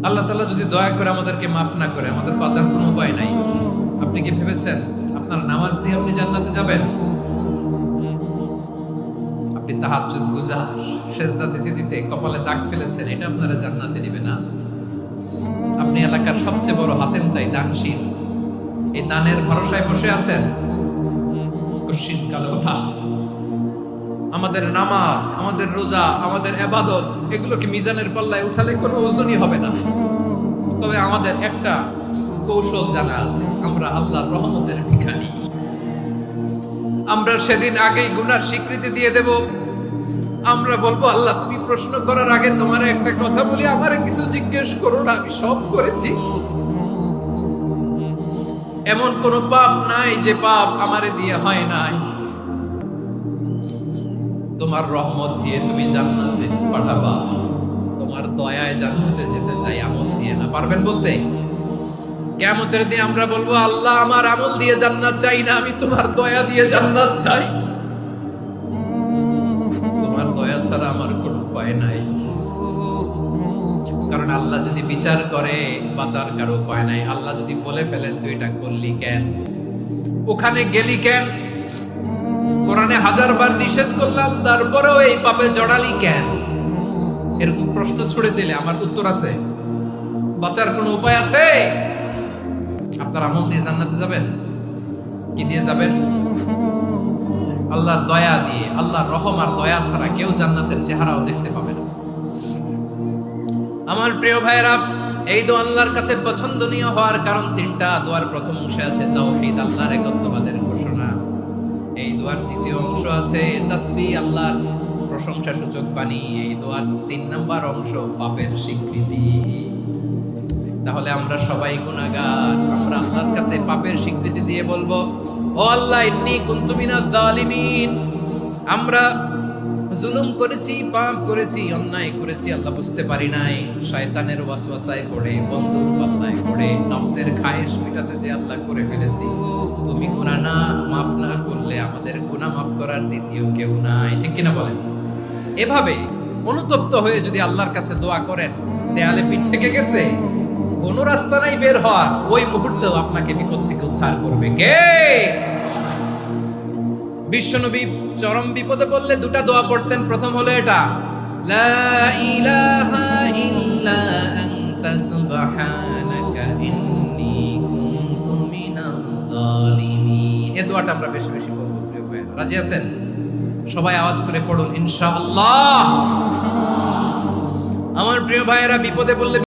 আল্লাহ তাআলা যদি দয়া করে আমাদেরকে মাফ না করে, আমাদের বাঁচার কোনো উপায় নাই। আপনি কি ভেবেছেন আপনার নামাজ দিয়ে আপনি জান্নাতে যাবেন? আপনি তাহাজ্জুদ গুজার, সেজদা দিতে দিতে কপালে দাগ ফেলেছেন, এটা আপনারা জান্নাতে নেবে না। আপনি এলাকার সবচেয়ে বড় হাতেম তাই দানশীল, এই দানের ভরসায় বসে আছেন। কশিন কালো না, আমাদের নামাজ, আমাদের রোজা, আমাদের ইবাদত, এগুলোকে মিজানের পাল্লায় উঠালে কোনো ওজনই হবে না। তবে আমাদের একটা কৌশল জানা আছে, আমরা আল্লাহর রহমতের ভিখারি। আমরা সেদিন আগেই গুনার স্বীকৃতি দিয়ে দেব। আমরা বলবো, আল্লাহ তুমি প্রশ্ন করার আগে তোমার একটা কথা বলি, আমারে কিছু জিজ্ঞেস করো না, আমি সব করেছি। এমন কোন পাপ নাই যে পাপ আমারে দিয়ে হয় নাই। তোমার রহমত দিয়ে তুমি জান্নাতে পাঠাবা, তোমার দয়ায় জান্নাতে যেতে চাই, আমল দিয়ে না। পারবেন বলতে? কিয়ামতের দিন আমরা বলবো, আল্লাহ আমার আমল দিয়ে জান্নাত চাই না, আমি তোমার দয়া দিয়ে জান্নাত চাই। তোমার দয়া ছাড়া আমার কোনো উপায় নাই। কারণ আল্লাহ যদি বিচার করে, বাঁচার কারো উপায় নাই। আল্লাহ যদি বলে ফেলেন তুই এটা করলি কেন, ওখানে গেলি কেন, কোরআনে 1000 বার নিষেধ করলাম তারপরেও এই পাপে জড়ালি কেন, এরকম প্রশ্ন ছুড়ে দিলে আমার উত্তর আছে? বাঁচার কোনো উপায় আছে? আপনার আমল দিয়ে জান্নাতে যাবেন? কি দিয়ে যাবেন? আল্লাহর দয়া দিয়ে। আল্লাহর রহম আর দয়া ছাড়া কেউ জান্নাতের চেহারাও দেখতে পাবে না। আমার প্রিয় ভাইরা, এই দোয়া আল্লাহর কাছে পছন্দনীয় হওয়ার কারণ তিনটা। দোয়ার প্রথম অংশে আছে তাওহীদ, আল্লাহর একত্ববাদের ঘোষণা। এই দোয়ার দ্বিতীয় অংশ আছে তাসবিহ, আল্লাহর প্রশংসা সূচক বাণী। এই দোয়ার 3 নাম্বার অংশ পাপের স্বীকৃতি। তাহলে আমরা সবাই গুনাহগার, আমরা আল্লাহর কাছে পাপের স্বীকৃতি দিয়ে বলবো, ও আল্লাহ ইন্নী কুনতু মিনাজ জালিমিন, আমরা জুলুম করেছি, পাপ করেছি, অন্যায় করেছি, আল্লাহ বুঝতে পারি নাই, শয়তানের ওয়াসওয়াসায় পড়ে, বন্ধুর পাল্লায় পড়ে, নফসের খায়েশ মেটাতে যে আল্লাহ করে ফেলেছি। তুমি গুনাহ না মাফ না করলে আমাদের গুনাহ মাফ করার দ্বিতীয় কেউ নাই। ঠিক কিনা বলেন? এভাবে অনুতপ্ত হয়ে যদি আল্লাহর কাছে দোয়া করেন, দেয়ালে পিঠ থেকে গেছে, কোনো রাস্তা নাই বের হওয়ার, ওই মুহূর্তেও আপনাকে বিপদ থেকে উদ্ধার করবে কে? বিশ্বনবী চরম বিপদে পড়লে দুটা দোয়া পড়তেন। প্রথম হলো এটা, লা ইলাহা ইল্লা আনতা সুবহানাকা ইন্নী কুনতু মিনাজ জালিমিন। এই দোয়াটা আমরা বেশি বেশি পড়ব প্রিয় ভাইরা। রাজি আছেন? সবাই আওয়াজ করে পড়ুন ইনশাআল্লাহ। আমার প্রিয় ভাইয়েরা, বিপদে পড়লে